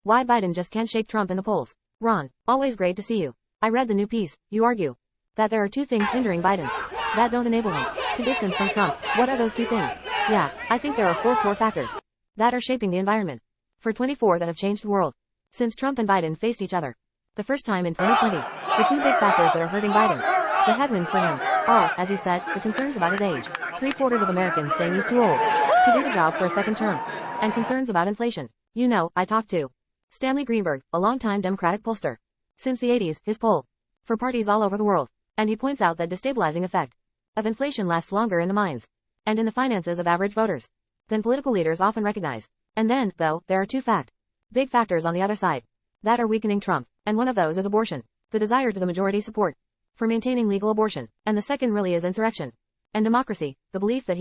Why Biden just can't shake Trump in the polls. Ron, always great to see you. I read the new piece. You argue that there are two things hindering Biden that don't enable him to distance from Trump. What are those two things? Yeah, I think there are four core factors that are shaping the environment for 24 that have changed the world since Trump and Biden faced each other the first time in 2020. The two big factors that are hurting Biden, the headwinds for him, are, as you said, the concerns about his age. 3/4 of Americans saying he's too old to do the job for a second term, and concerns about inflation. You know, I talked to Stanley Greenberg, a longtime Democratic pollster. Since the 80s, his poll for parties all over the world, and he points out that destabilizing effect of inflation lasts longer in the minds and in the finances of average voters than political leaders often recognize. And then, though, there are two big factors on the other side that are weakening Trump, and one of those is abortion, the desire to the majority support for maintaining legal abortion, and the second really is insurrection and democracy, the belief that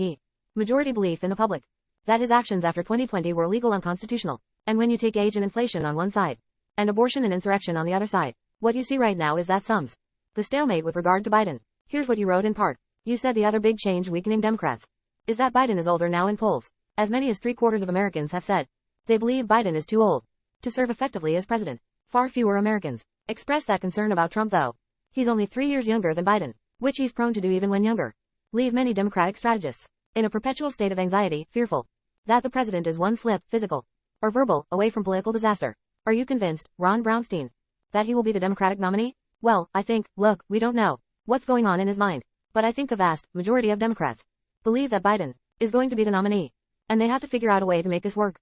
majority belief in the public that his actions after 2020 were illegal, unconstitutional. And when you take age and inflation on one side and abortion and insurrection on the other side, what you see right now is that sums the stalemate with regard to Biden. Here's what you wrote in part. You said the other big change weakening Democrats is that Biden is older now in polls. As many as 3/4 of Americans have said they believe Biden is too old to serve effectively as president. Far fewer Americans express that concern about Trump, though. He's only 3 years younger than Biden, which he's prone to do even when younger. Leave many Democratic strategists in a perpetual state of anxiety, fearful that the president is one slip, physical or verbal, away from political disaster. Are you convinced, Ron Brownstein, that he will be the Democratic nominee? Well, I think, look, we don't know what's going on in his mind, but I think the vast majority of Democrats believe that Biden is going to be the nominee, and they have to figure out a way to make this work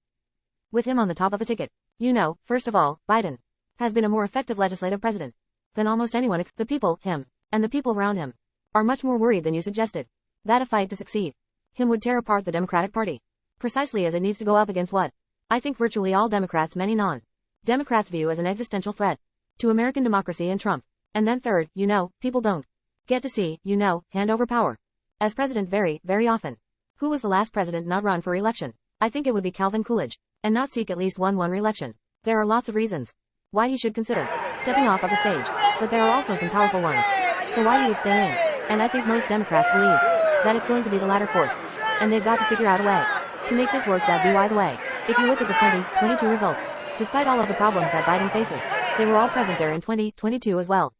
with him on the top of the ticket. You know, first of all, Biden has been a more effective legislative president than almost anyone. The people, him, and the people around him, are much more worried than you suggested that a fight to succeed him would tear apart the Democratic Party, precisely as it needs to go up against what I think virtually all Democrats, many non-Democrats, view as an existential threat to American democracy and Trump. And then third, you know, people don't get to see, you know, hand over power as president very, very often. Who was the last president not run for re-election? I think it would be Calvin Coolidge, and not seek at least one re-election. There are lots of reasons why he should consider stepping off of the stage, but there are also some powerful ones for why he would stay in. And I think most Democrats believe that it's going to be the latter course, and they've got to figure out a way to make this work. That be why the way. If you look at the 2022 results, despite all of the problems that Biden faces, they were all present there in 2022 as well.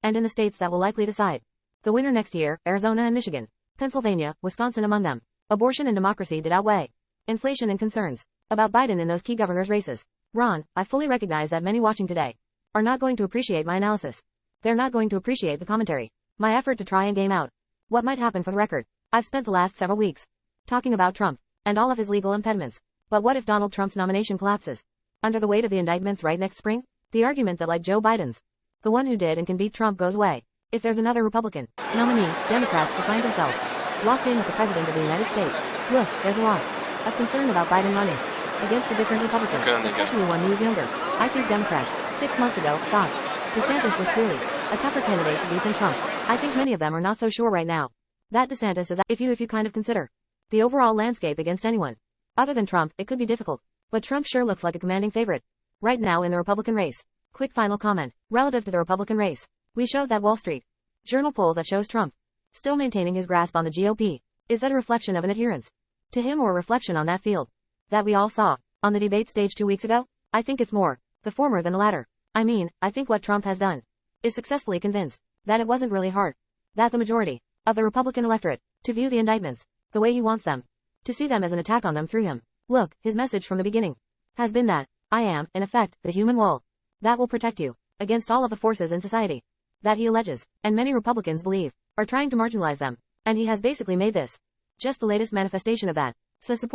And in the states that will likely decide the winner next year, Arizona and Michigan, Pennsylvania, Wisconsin among them, abortion and democracy did outweigh inflation and concerns about Biden in those key governors' races. Ron, I fully recognize that many watching today are not going to appreciate my analysis. They're not going to appreciate the commentary, my effort to try and game out what might happen. For the record, I've spent the last several weeks talking about Trump and all of his legal impediments. But what if Donald Trump's nomination collapses under the weight of the indictments right next spring? The argument that, like Joe Biden's, the one who did and can beat Trump, goes away if there's another Republican nominee. Democrats to find themselves locked in with the president of the United States. Look, there's a lot of concern about Biden running against a different Republican, especially one who is younger. I think Democrats 6 months ago thought DeSantis was clearly a tougher candidate to beat than Trump. I think many of them are not so sure right now that DeSantis is. If you kind of consider the overall landscape against anyone other than Trump, it could be difficult. But Trump sure looks like a commanding favorite right now in the Republican race. Quick final comment. Relative to the Republican race, we showed that Wall Street Journal poll that shows Trump still maintaining his grasp on the GOP. Is that a reflection of an adherence to him or a reflection on that field that we all saw on the debate stage 2 weeks ago? I think it's more the former than the latter. I mean, I think what Trump has done is successfully convinced that it wasn't really hard, that the majority of the Republican electorate to view the indictments the way he wants them, to see them as an attack on them through him. Look, his message from the beginning has been that I am, in effect, the human wall that will protect you against all of the forces in society that he alleges, and many Republicans believe, are trying to marginalize them. And he has basically made this just the latest manifestation of that. So support